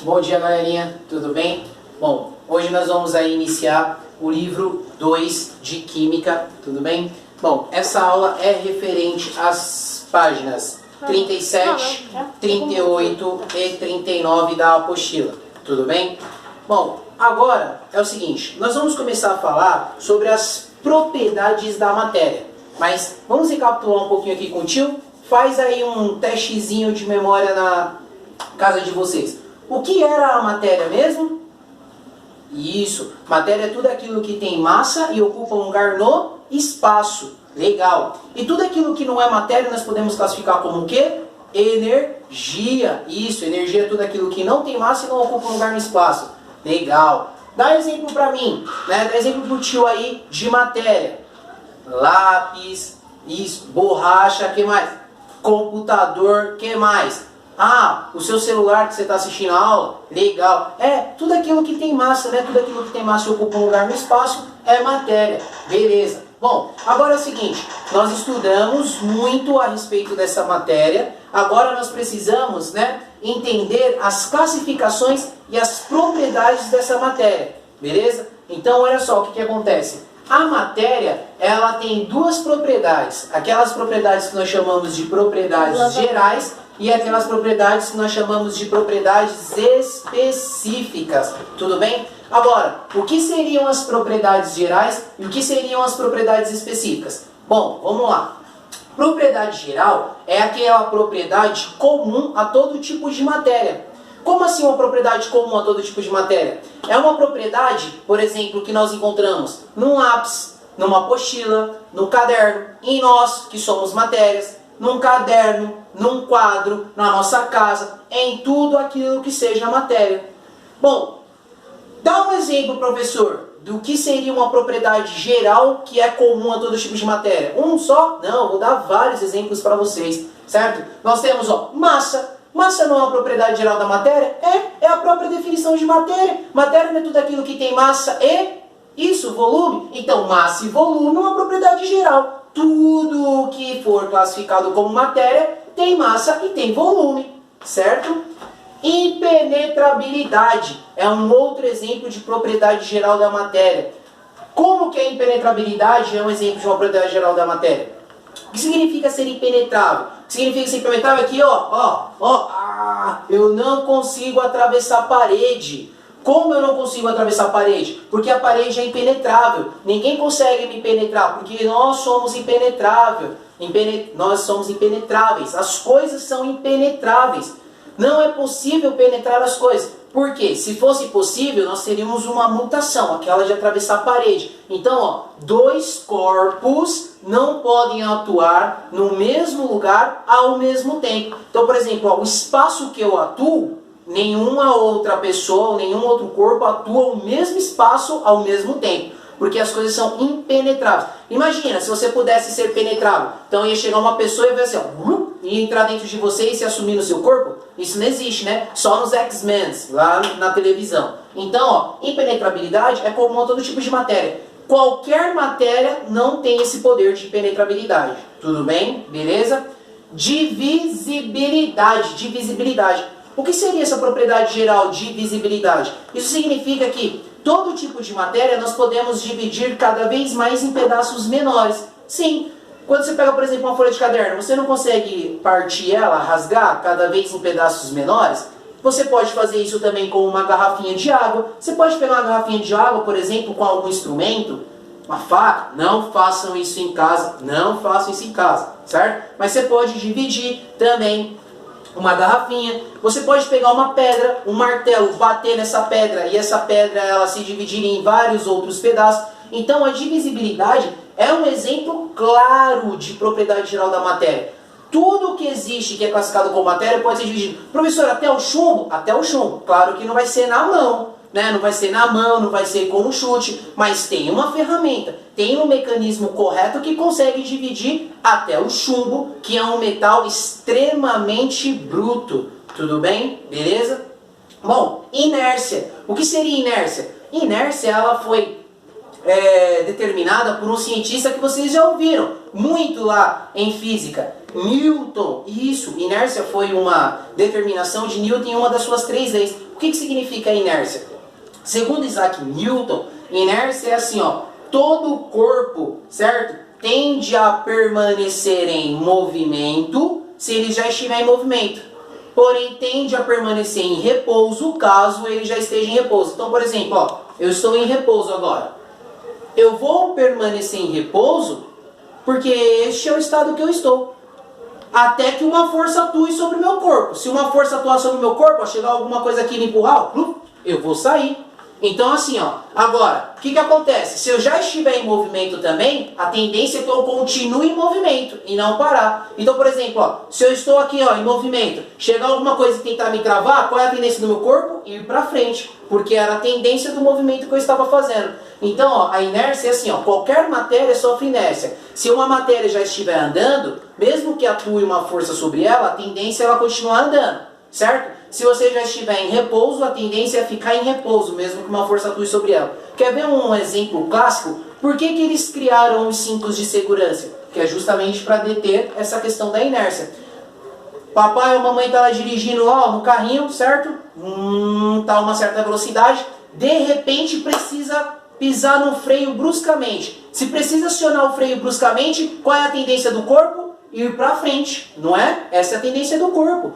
Bom dia, galerinha, tudo bem? Bom, hoje nós vamos aí iniciar o livro 2 de Química, tudo bem? Bom, essa aula é referente às páginas 37, 38 e 39 da apostila, tudo bem? Bom, agora é o seguinte, nós vamos começar a falar sobre as propriedades da matéria, mas vamos recapitular um pouquinho aqui com o tio? Faz aí um testezinho de memória na casa de vocês. O que era a matéria mesmo? Isso, matéria é tudo aquilo que tem massa e ocupa um lugar no espaço. Legal. E tudo aquilo que não é matéria nós podemos classificar como o quê? Energia. Isso, energia é tudo aquilo que não tem massa e não ocupa um lugar no espaço. Legal. Dá exemplo pra mim, né? Dá exemplo pro tio aí de matéria. Lápis, isso, borracha, que mais? Computador, que mais? Ah, o seu celular que você está assistindo a aula, legal. É, tudo aquilo que tem massa, né? Tudo aquilo que tem massa e ocupa um lugar no espaço é matéria. Beleza. Bom, agora é o seguinte, nós estudamos muito a respeito dessa matéria. Agora nós precisamos, né, entender as classificações e as propriedades dessa matéria. Beleza? Então, olha só o que acontece. A matéria, ela tem duas propriedades. Aquelas propriedades que nós chamamos de propriedades gerais e aquelas propriedades que nós chamamos de propriedades específicas. Tudo bem? Agora, o que seriam as propriedades gerais e o que seriam as propriedades específicas? Bom, vamos lá. Propriedade geral é aquela propriedade comum a todo tipo de matéria. Como assim uma propriedade comum a todo tipo de matéria? É uma propriedade, por exemplo, que nós encontramos num lápis, numa apostila, no caderno, em nós, que somos matérias, num caderno, num quadro, na nossa casa, em tudo aquilo que seja matéria. Bom, dá um exemplo, professor, do que seria uma propriedade geral que é comum a todo tipo de matéria. Um só? Não, vou dar vários exemplos para vocês, certo? Nós temos, ó, massa. Massa não é uma propriedade geral da matéria? É a própria definição de matéria. Matéria não é tudo aquilo que tem massa e, isso, volume. Então, massa e volume é uma propriedade geral. Tudo que for classificado como matéria tem massa e tem volume, certo? Impenetrabilidade é um outro exemplo de propriedade geral da matéria. Como que a impenetrabilidade é um exemplo de uma propriedade geral da matéria? O que significa ser impenetrável? O que significa ser impenetrável aqui, eu não consigo atravessar a parede. Como eu não consigo atravessar a parede? Porque a parede é impenetrável. Ninguém consegue me penetrar, porque nós somos impenetráveis. Nós somos impenetráveis. As coisas são impenetráveis. Não é possível penetrar as coisas. Por quê? Se fosse possível, nós teríamos uma mutação, aquela de atravessar a parede. Então, dois corpos não podem atuar no mesmo lugar ao mesmo tempo. Então, por exemplo, o espaço que eu atuo, nenhuma outra pessoa, nenhum outro corpo atua no mesmo espaço ao mesmo tempo. Porque as coisas são impenetráveis. Imagina, se você pudesse ser penetrável. Então ia chegar uma pessoa e ia assim, ia entrar dentro de você e se assumir no seu corpo. Isso não existe, né? Só nos X-Men, lá na televisão. Então, impenetrabilidade é comum a todo tipo de matéria. Qualquer matéria não tem esse poder de impenetrabilidade. Tudo bem? Beleza? Divisibilidade. O que seria essa propriedade geral de divisibilidade? Isso significa que todo tipo de matéria nós podemos dividir cada vez mais em pedaços menores. Sim, quando você pega, por exemplo, uma folha de caderno, você não consegue partir ela, rasgar cada vez em pedaços menores? Você pode fazer isso também com uma garrafinha de água. Você pode pegar uma garrafinha de água, por exemplo, com algum instrumento, uma faca. Não façam isso em casa, não façam isso em casa, certo? Mas você pode dividir também uma garrafinha. Você pode pegar uma pedra, um martelo, bater nessa pedra e essa pedra ela se dividir em vários outros pedaços. Então a divisibilidade é um exemplo claro de propriedade geral da matéria. Tudo que existe que é classificado como matéria pode ser dividido. Professor, até o chumbo? Até o chumbo. Claro que não vai ser na mão, né? Não vai ser na mão, não vai ser com um chute, mas tem uma ferramenta, tem um mecanismo correto que consegue dividir até o chumbo, que é um metal extremamente bruto. Tudo bem? Beleza? Bom, inércia. O que seria inércia? Inércia, ela foi determinada por um cientista que vocês já ouviram muito lá em física, Newton. Isso, inércia foi uma determinação de Newton em uma das suas 3 leis. O que significa inércia? Segundo Isaac Newton, inércia é assim, ó, todo o corpo, certo? Tende a permanecer em movimento se ele já estiver em movimento. Porém, tende a permanecer em repouso caso ele já esteja em repouso. Então, por exemplo, ó, eu estou em repouso agora. Eu vou permanecer em repouso porque este é o estado que eu estou. Até que uma força atue sobre o meu corpo. Se uma força atuar sobre o meu corpo, ó, chegar alguma coisa aqui e me empurrar, eu vou sair. Então assim, ó, agora, o que acontece? Se eu já estiver em movimento também, a tendência é que eu continue em movimento e não parar. Então, por exemplo, ó, se eu estou aqui, ó, em movimento, chegar alguma coisa e tentar me travar, qual é a tendência do meu corpo? Ir para frente, porque era a tendência do movimento que eu estava fazendo. Então, ó, a inércia é assim, ó, qualquer matéria sofre inércia. Se uma matéria já estiver andando, mesmo que atue uma força sobre ela, a tendência é ela continuar andando, certo? Se você já estiver em repouso, a tendência é ficar em repouso, mesmo que uma força atue sobre ela. Quer ver um exemplo clássico? Por que eles criaram os cintos de segurança? Que é justamente para deter essa questão da inércia. Papai ou mamãe tá lá dirigindo ó, no carrinho, certo? Tá a uma certa velocidade. De repente precisa pisar no freio bruscamente. Se precisa acionar o freio bruscamente, qual é a tendência do corpo? Ir para frente, não é? Essa é a tendência do corpo.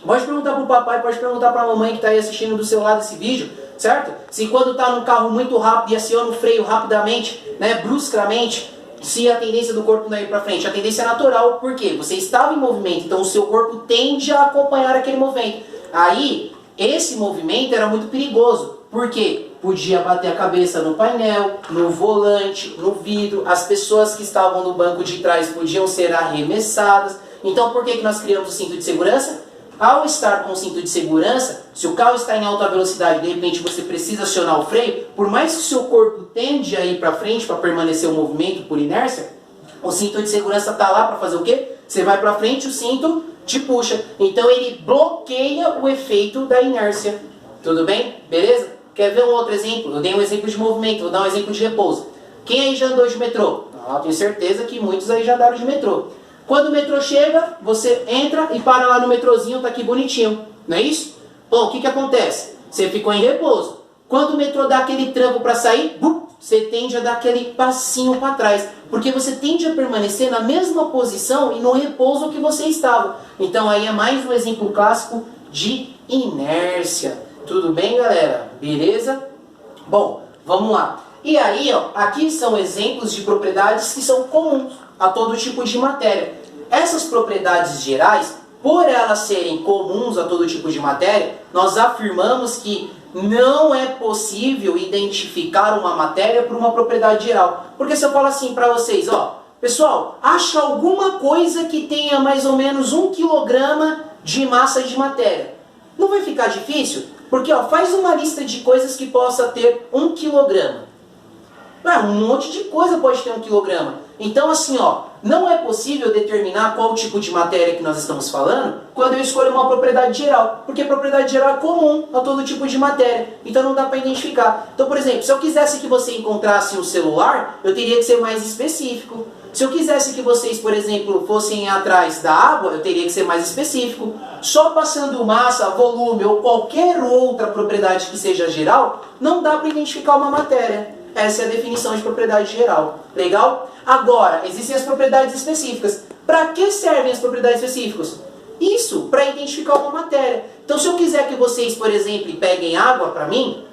Pode perguntar para o papai, pode perguntar para a mamãe que está aí assistindo do seu lado esse vídeo, certo? Se quando está num carro muito rápido e aciona o freio rapidamente, né, bruscamente, se a tendência do corpo não é ir para frente, a tendência é natural, por quê? Você estava em movimento, então o seu corpo tende a acompanhar aquele movimento. Aí, esse movimento era muito perigoso, por quê? Podia bater a cabeça no painel, no volante, no vidro, as pessoas que estavam no banco de trás podiam ser arremessadas. Então, por que nós criamos o cinto de segurança? Ao estar com o cinto de segurança, se o carro está em alta velocidade e de repente você precisa acionar o freio, por mais que o seu corpo tende a ir para frente para permanecer o movimento por inércia, o cinto de segurança está lá para fazer o quê? Você vai para frente, o cinto te puxa. Então ele bloqueia o efeito da inércia. Tudo bem? Beleza? Quer ver um outro exemplo? Eu dei um exemplo de movimento, vou dar um exemplo de repouso. Quem aí já andou de metrô? Eu tenho certeza que muitos aí já andaram de metrô. Quando o metrô chega, você entra e para lá no metrozinho, tá aqui bonitinho, não é isso? Bom, o que acontece? Você ficou em repouso. Quando o metrô dá aquele tranco para sair, você tende a dar aquele passinho para trás, porque você tende a permanecer na mesma posição e no repouso que você estava. Então aí é mais um exemplo clássico de inércia. Tudo bem, galera? Beleza? Bom, vamos lá. E aí, ó, aqui são exemplos de propriedades que são comuns a todo tipo de matéria. Essas propriedades gerais, por elas serem comuns a todo tipo de matéria, nós afirmamos que não é possível identificar uma matéria por uma propriedade geral. Porque se eu falar assim para vocês, ó, pessoal, acha alguma coisa que tenha mais ou menos 1 quilograma de massa de matéria. Não vai ficar difícil? Porque ó, faz uma lista de coisas que possa ter 1 quilograma. Um monte de coisa pode ter 1 quilograma. Então assim, ó, não é possível determinar qual tipo de matéria que nós estamos falando quando eu escolho uma propriedade geral. Porque propriedade geral é comum a todo tipo de matéria. Então não dá para identificar. Então, por exemplo, se eu quisesse que você encontrasse um celular, eu teria que ser mais específico. Se eu quisesse que vocês, por exemplo, fossem atrás da água, eu teria que ser mais específico. Só passando massa, volume ou qualquer outra propriedade que seja geral, não dá para identificar uma matéria. Essa é a definição de propriedade geral. Legal? Agora, existem as propriedades específicas. Para que servem as propriedades específicas? Isso, para identificar uma matéria. Então, se eu quiser que vocês, por exemplo, peguem água para mim,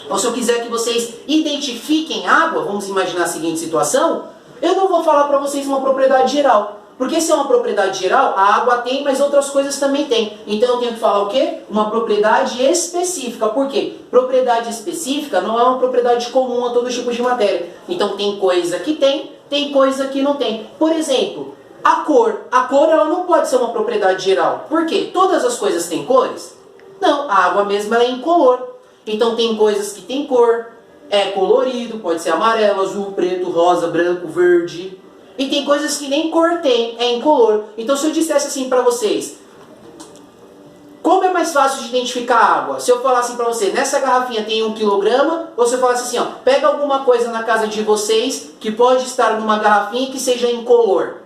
ou se eu quiser que vocês identifiquem água, vamos imaginar a seguinte situação, eu não vou falar para vocês uma propriedade geral. Porque se é uma propriedade geral, a água tem, mas outras coisas também tem. Então eu tenho que falar o quê? Uma propriedade específica. Por quê? Propriedade específica não é uma propriedade comum a todo tipo de matéria. Então tem coisa que tem coisa que não tem. Por exemplo, a cor. A cor ela não pode ser uma propriedade geral. Por quê? Todas as coisas têm cores? Não, a água mesmo ela é incolor. Então tem coisas que têm cor, é colorido, pode ser amarelo, azul, preto, rosa, branco, verde. E tem coisas que nem cor tem, é incolor. Então se eu dissesse assim para vocês, como é mais fácil de identificar a água? Se eu falar assim para você, nessa garrafinha tem 1 quilograma, ou se eu falasse assim, ó, pega alguma coisa na casa de vocês que pode estar numa garrafinha que seja incolor.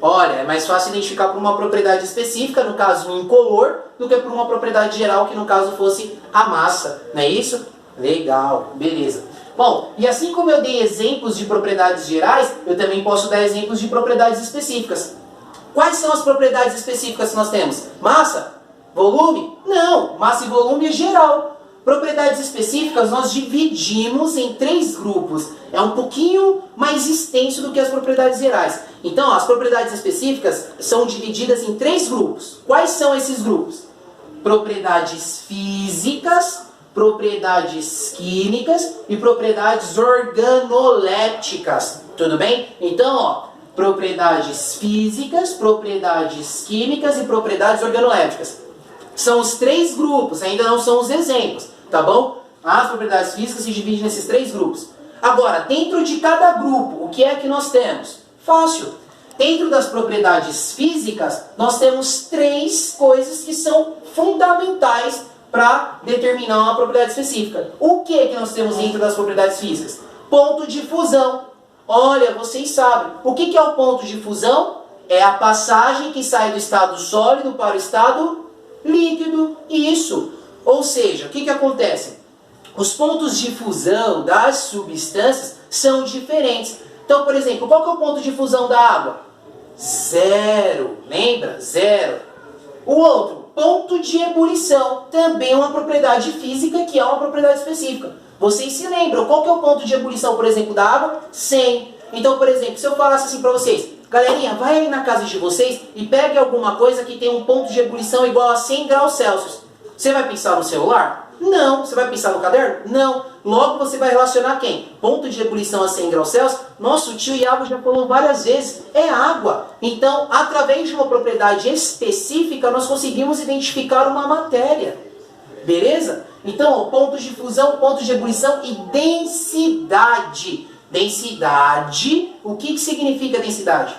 Olha, é mais fácil identificar por uma propriedade específica, no caso um incolor, do que por uma propriedade geral, que no caso fosse a massa. Não é isso? Legal, beleza. Bom, e assim como eu dei exemplos de propriedades gerais, eu também posso dar exemplos de propriedades específicas. Quais são as propriedades específicas que nós temos? Massa? Volume? Não, massa e volume é geral. Propriedades específicas nós dividimos em 3 grupos. É um pouquinho mais extenso do que as propriedades gerais. Então, as propriedades específicas são divididas em 3 grupos. Quais são esses grupos? Propriedades físicas, propriedades químicas e propriedades organolépticas. Tudo bem? Então, ó, propriedades físicas, propriedades químicas e propriedades organolépticas. São os 3 grupos, ainda não são os exemplos, tá bom? As propriedades físicas se dividem nesses 3 grupos. Agora, dentro de cada grupo, o que é que nós temos? Fácil. Dentro das propriedades físicas, nós temos 3 coisas que são fundamentais para determinar uma propriedade específica. O que é que nós temos dentro das propriedades físicas? Ponto de fusão. Olha, vocês sabem. O que é o ponto de fusão? É a passagem que sai do estado sólido para o estado líquido. Isso. Ou seja, o que acontece? Os pontos de fusão das substâncias são diferentes. Então, por exemplo, qual que é o ponto de fusão da água? 0. Lembra? 0. O outro, ponto de ebulição. Também é uma propriedade física que é uma propriedade específica. Vocês se lembram? Qual que é o ponto de ebulição, por exemplo, da água? 100. Então, por exemplo, se eu falasse assim para vocês, galerinha, vai aí na casa de vocês e pegue alguma coisa que tem um ponto de ebulição igual a 100 graus Celsius. Você vai pensar no celular? Não. Você vai pensar no caderno? Não. Logo você vai relacionar quem? Ponto de ebulição a 100 graus Celsius? Nosso tio Iago já falou várias vezes. É água. Então, através de uma propriedade específica, nós conseguimos identificar uma matéria. Beleza? Então, ó, pontos de fusão, pontos de ebulição e densidade. Densidade, o que significa densidade?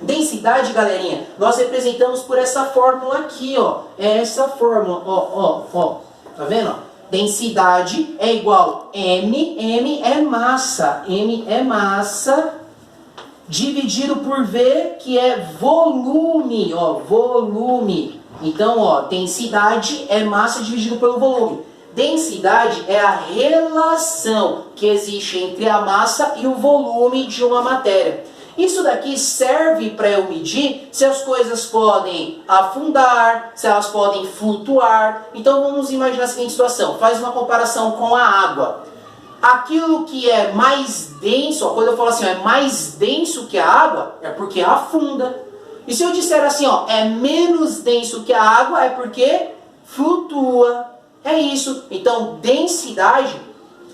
Densidade, galerinha, nós representamos por essa fórmula aqui, ó. É essa fórmula, ó. Tá vendo? Ó? Densidade é igual M é massa. M é massa dividido por V, que é volume, ó, volume. Então, ó, densidade é massa dividido pelo volume. Densidade é a relação que existe entre a massa e o volume de uma matéria. Isso daqui serve para eu medir se as coisas podem afundar, se elas podem flutuar. Então vamos imaginar a seguinte situação. Faz uma comparação com a água. Aquilo que é mais denso, quando eu falo assim, ó, é mais denso que a água, é porque afunda. E se eu disser assim, ó, é menos denso que a água, é porque flutua. É isso. Então, densidade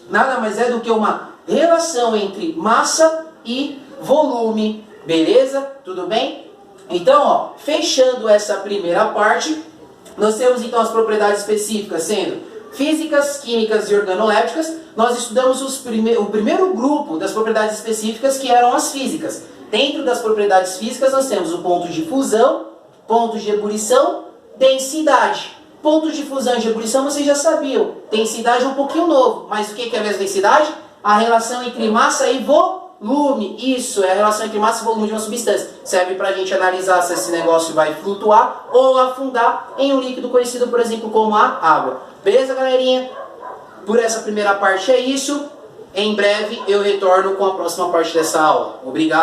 nada mais é do que uma relação entre massa e volume. Beleza? Tudo bem? Então, ó, fechando essa primeira parte, nós temos então as propriedades específicas sendo físicas, químicas e organolépticas. Nós estudamos o primeiro grupo das propriedades específicas, que eram as físicas. Dentro das propriedades físicas nós temos o ponto de fusão, ponto de ebulição, densidade. Ponto de fusão e de ebulição vocês já sabiam. Densidade é um pouquinho novo, mas o que é a mesma densidade? A relação entre massa e volume. Isso, é a relação entre massa e volume de uma substância. Serve para a gente analisar se esse negócio vai flutuar ou afundar em um líquido conhecido, por exemplo, como a água. Beleza, galerinha? Por essa primeira parte é isso. Em breve eu retorno com a próxima parte dessa aula. Obrigado.